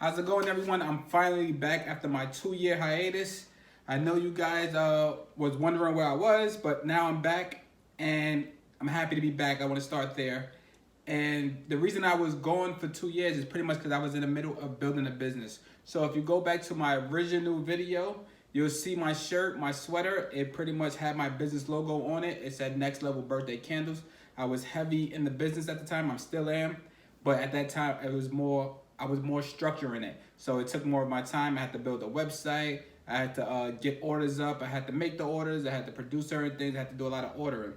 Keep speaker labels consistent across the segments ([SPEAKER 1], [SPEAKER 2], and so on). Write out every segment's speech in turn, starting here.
[SPEAKER 1] How's it going, everyone? I'm finally back after my 2-year hiatus. I know you guys was wondering where I was, but now I'm back and I'm happy to be back. I want to start there. And the reason I was gone for 2 years is pretty much because I was in the middle of building a business. So if you go back to my original video, you'll see my shirt, my sweater. It pretty much had my business logo on it. It said Next Level Birthday Candles. I was heavy in the business at the time. I still am. But at that time, I was more structure in it. So it took more of my time. I had to build a website. I had to get orders up. I had to make the orders. I had to produce certain things. I had to do a lot of ordering.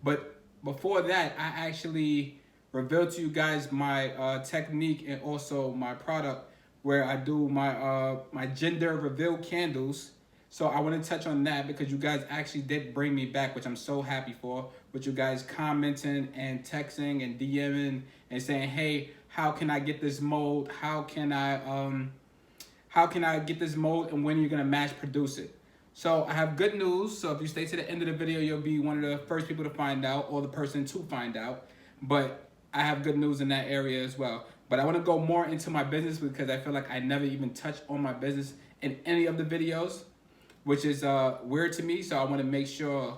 [SPEAKER 1] But before that, I actually revealed to you guys my technique and also my product where I do my gender reveal candles. So I want to touch on that because you guys actually did bring me back, which I'm so happy for, with you guys commenting and texting and DMing and saying, hey, how can I get this mold? How can I get this mold, and when are you gonna mass produce it? So I have good news. So if you stay to the end of the video, you'll be one of the first people to find out, or the person to find out. But I have good news in that area as well. But I want to go more into my business because I feel like I never even touched on my business in any of the videos, which is weird to me. So I want to make sure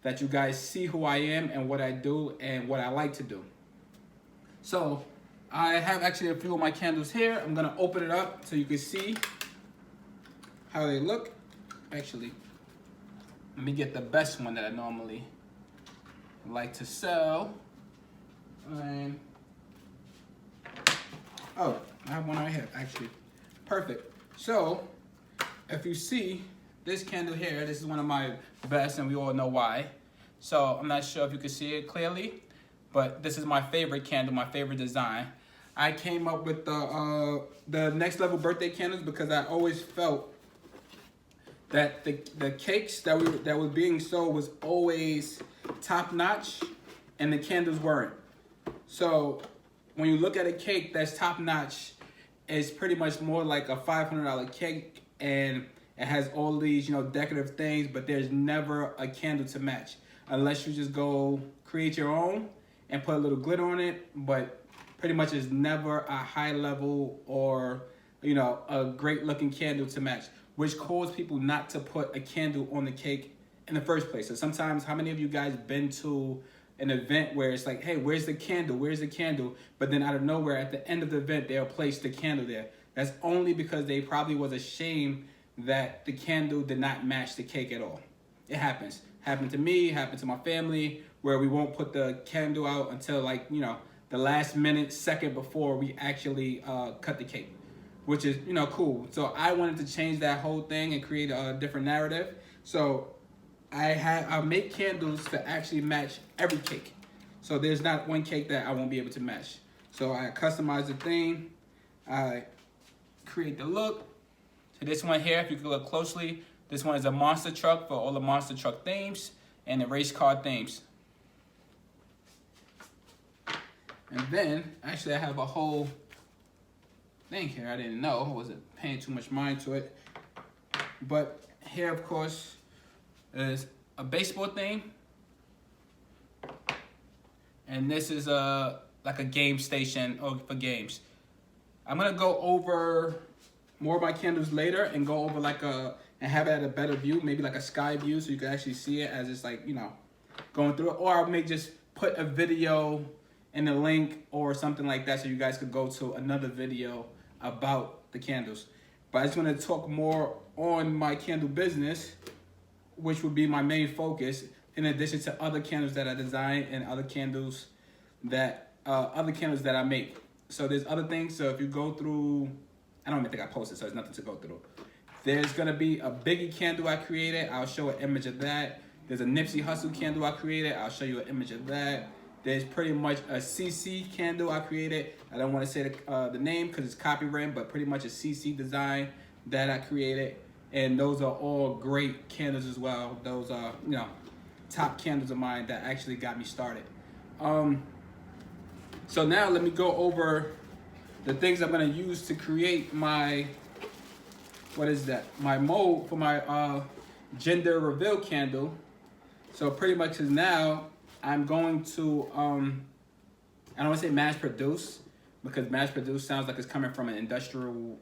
[SPEAKER 1] that you guys see who I am and what I do and what I like to do. So I have actually a few of my candles here. I'm gonna open it up so you can see how they look. Actually, let me get the best one that I normally like to sell. And oh, I have one right here, actually. Perfect. So if you see this candle here, this is one of my best, and we all know why. So I'm not sure if you can see it clearly, but this is my favorite candle, my favorite design. I came up with the Next Level Birthday Candles because I always felt that the cakes that were being sold was always top notch, and the candles weren't. So when you look at a cake that's top notch, it's pretty much more like a $500 cake, and it has all these decorative things, but there's never a candle to match unless you just go create your own and put a little glitter on it. But pretty much is never a high level or a great looking candle to match, which caused people not to put a candle on the cake in the first place. So sometimes, how many of you guys been to an event where it's like, hey, where's the candle? Where's the candle? But then out of nowhere, at the end of the event, they'll place the candle there. That's only because they probably was ashamed that the candle did not match the cake at all. It happens. Happened to me, happened to my family, where we won't put the candle out until the last minute, second before we actually cut the cake, which is, cool. So I wanted to change that whole thing and create a different narrative. So I make candles to actually match every cake. So there's not one cake that I won't be able to match. So I customize the theme. I create the look. So this one here, if you can look closely, this one is a monster truck for all the monster truck themes and the race car themes. And then, actually I have a whole thing here I didn't know. I wasn't paying too much mind to it. But here, of course, is a baseball theme. And this is like a game station for games. I'm gonna go over more of my candles later and go over and have it at a better view, maybe like a sky view, so you can actually see it as it's going through it. Or I may just put a video in a link or something like that so you guys could go to another video about the candles. But I just want to talk more on my candle business, which would be my main focus, in addition to other candles that I design and other candles that I make. So there's other things. So if you go through, I don't even think I posted, so there's nothing to go through. There's gonna be a Biggie candle I created. I'll show an image of that. There's a Nipsey Hussle candle I created. I'll show you an image of that. There's pretty much a CC candle I created. I don't want to say the name because it's copyrighted, but pretty much a CC design that I created. And those are all great candles as well. Those are, top candles of mine that actually got me started. So now let me go over the things I'm gonna use to create my, my mold for my gender reveal candle. So pretty much is now I'm going to, I don't want to say mass produce, because mass produced sounds like it's coming from an industrial,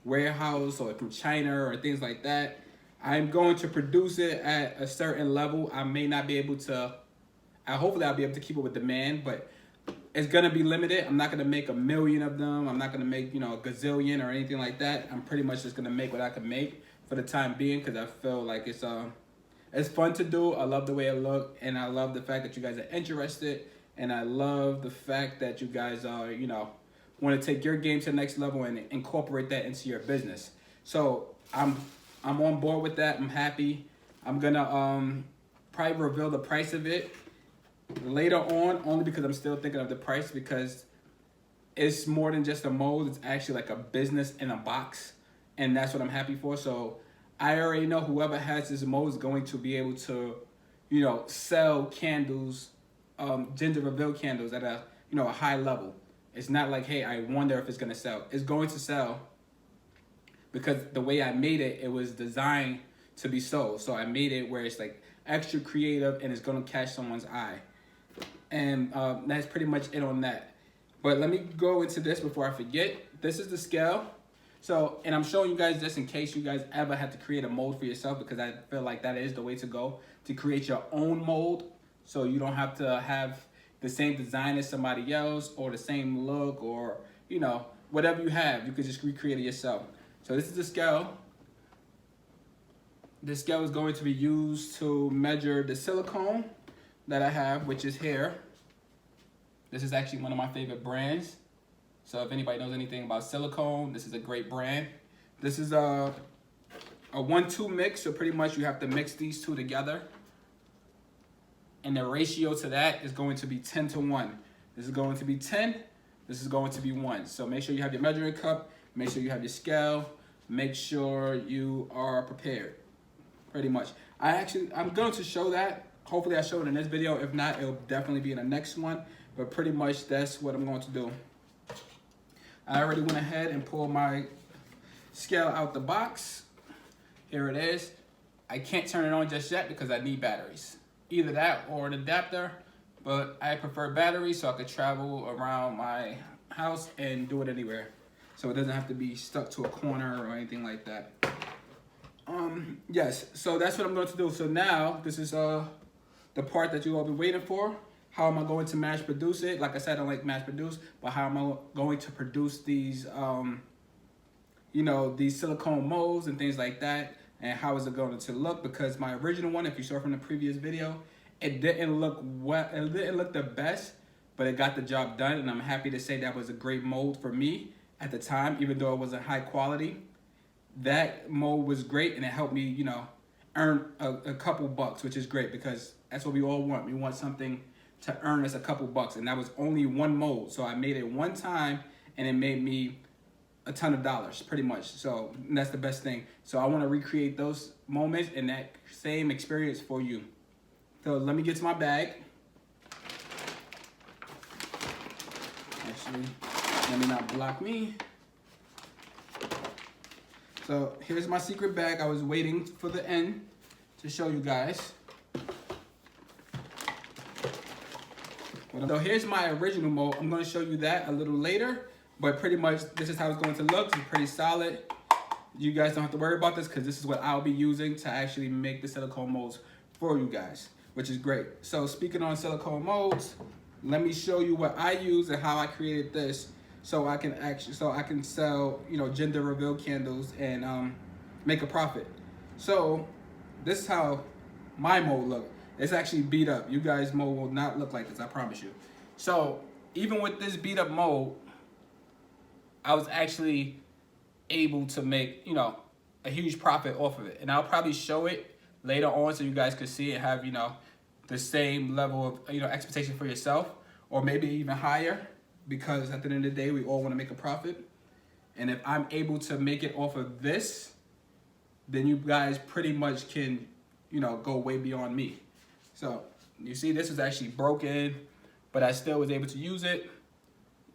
[SPEAKER 1] warehouse or from China or things like that. I'm going to produce it at a certain level. I may not be able to, hopefully I'll be able to keep up with demand, but it's gonna be limited. I'm not gonna make a million of them. I'm not gonna make, a gazillion or anything like that. I'm pretty much just gonna make what I can make for the time being, because I feel like it's fun to do. I love the way it look, and I love the fact that you guys are interested, and I love the fact that you guys are, want to take your game to the next level and incorporate that into your business. So I'm on board with that. I'm happy. I'm gonna probably reveal the price of it later on, only because I'm still thinking of the price, because it's more than just a mold. It's actually like a business in a box, and that's what I'm happy for. So I already know whoever has this mold is going to be able to, sell candles, gender reveal candles at a high level. It's not like, hey, I wonder if it's gonna sell. It's going to sell, because the way I made it, it was designed to be sold. So I made it where it's like extra creative and it's gonna catch someone's eye. And that's pretty much it on that. But let me go into this before I forget. This is the scale. So, and I'm showing you guys this in case you guys ever have to create a mold for yourself, because I feel like that is the way to go, to create your own mold. So you don't have to have the same design as somebody else or the same look, or, whatever you have, you could just recreate it yourself. So this is the scale. This scale is going to be used to measure the silicone that I have, which is here. This is actually one of my favorite brands. So if anybody knows anything about silicone, this is a great brand. This is a 1-2 mix, so pretty much you have to mix these two together. And the ratio to that is going to be 10-1. This is going to be 10, this is going to be 1. So make sure you have your measuring cup, make sure you have your scale, make sure you are prepared, pretty much. I'm going to show that. Hopefully I show it in this video. If not, it'll definitely be in the next one. But pretty much that's what I'm going to do. I already went ahead and pulled my scale out the box. Here it is. I can't turn it on just yet because I need batteries. Either that or an adapter, but I prefer batteries so I could travel around my house and do it anywhere. So it doesn't have to be stuck to a corner or anything like that. Yes, so that's what I'm going to do. So now this is the part that you all been waiting for. How am I going to mass produce it? Like I said, I don't like mass produce, but how am I going to produce these, these silicone molds and things like that? And how is it going to look? Because my original one, if you saw from the previous video, it didn't look well, it didn't look the best, but it got the job done. And I'm happy to say that was a great mold for me at the time, even though it wasn't high quality. That mold was great, and it helped me, earn a couple bucks, which is great, because that's what we all want. We want something to earn us a couple bucks, and that was only one mold. So I made it one time, and it made me a ton of dollars, pretty much. So that's the best thing. So I want to recreate those moments and that same experience for you. So let me get to my bag. Actually, let me not block me. So here's my secret bag. I was waiting for the end to show you guys. So here's my original mold. I'm going to show you that a little later, but pretty much this is how it's going to look. It's pretty solid. You guys don't have to worry about this because this is what I'll be using to actually make the silicone molds for you guys, which is great. So speaking on silicone molds, let me show you what I use and how I created this so I can sell, gender reveal candles and make a profit. So this is how my mold look. It's actually beat up. You guys' mold will not look like this, I promise you. So even with this beat up mold, I was actually able to make, a huge profit off of it. And I'll probably show it later on so you guys could see it, have, the same level of, expectation for yourself, or maybe even higher, because at the end of the day, we all want to make a profit. And if I'm able to make it off of this, then you guys pretty much can, go way beyond me. So you see, this is actually broken, but I still was able to use it.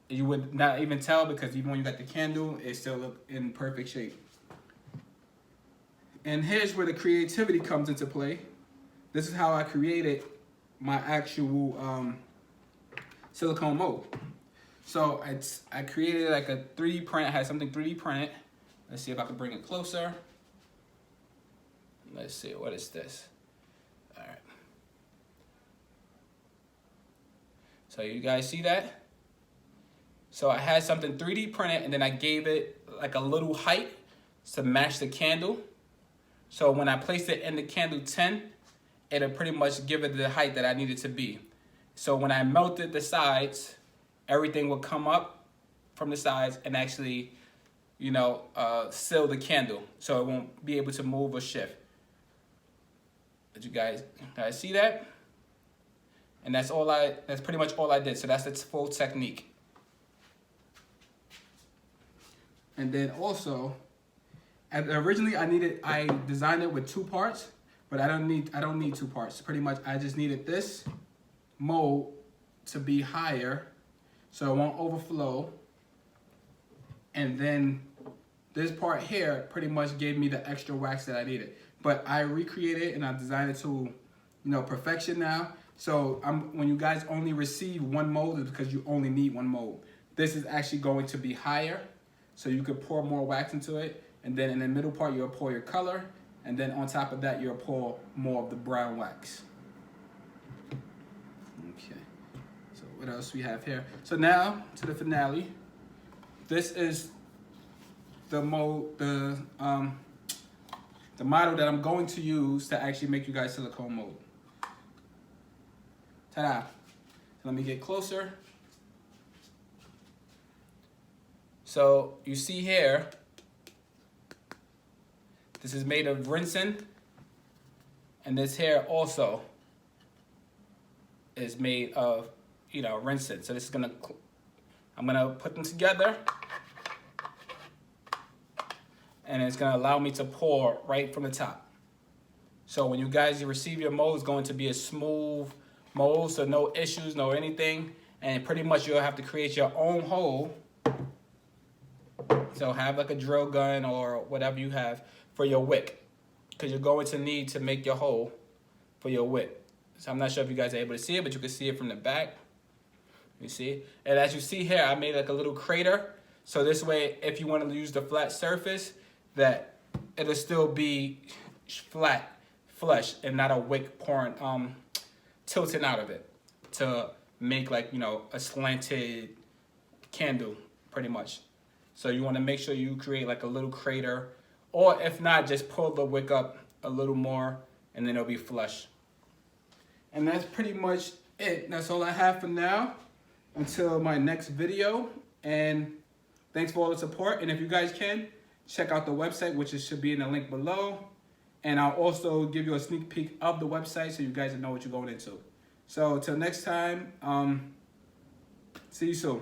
[SPEAKER 1] You would not even tell, because even when you got the candle, it still looked in perfect shape. And here's where the creativity comes into play. This is how I created my actual silicone mold. So I created like a 3D print. I had something 3D printed. Let's see if I can bring it closer. Let's see, what is this? All right. So you guys see that? So I had something 3D printed and then I gave it like a little height to match the candle. So when I placed it in the candle 10, it'll pretty much give it the height that I need it to be. So when I melted the sides, everything will come up from the sides and actually, you know, seal the candle. So it won't be able to move or shift. Did you guys see that? And that's pretty much all I did. So that's the full technique. And then also, originally I designed it with 2 parts, but I don't need 2 parts. Pretty much I just needed this mold to be higher so it won't overflow. And then this part here pretty much gave me the extra wax that I needed. But I recreated it and I designed it to, you know, perfection now. So when you guys only receive 1 mold, it's because you only need 1 mold. This is actually going to be higher, so you could pour more wax into it. And then in the middle part, you'll pour your color. And then on top of that, you'll pour more of the brown wax. Okay, so what else we have here? So now to the finale. This is the mold, the model that I'm going to use to actually make you guys silicone mold. Ta-da! Let me get closer. So you see here, this is made of Rinsen, and this here also is made of, you know, Rinsen. So this is I'm gonna put them together, and it's gonna allow me to pour right from the top. So when you guys receive your mold, it's going to be a smooth mold, so no issues, no anything, and pretty much you'll have to create your own hole. So have like a drill gun or whatever you have for your wick, because you're going to need to make your hole for your wick. So I'm not sure if you guys are able to see it, but you can see it from the back. You see? And as you see here, I made like a little crater. So this way, if you want to use the flat surface, that it'll still be flat, flush, and not a wick pouring, tilting out of it to make like, you know, a slanted candle, pretty much. So you want to make sure you create like a little crater, or if not, just pull the wick up a little more and then it'll be flush. And that's pretty much it. That's all I have for now until my next video. And thanks for all the support. And if you guys can, check out the website, which should be in the link below. And I'll also give you a sneak peek of the website so you guys know what you're going into. So till next time, see you soon.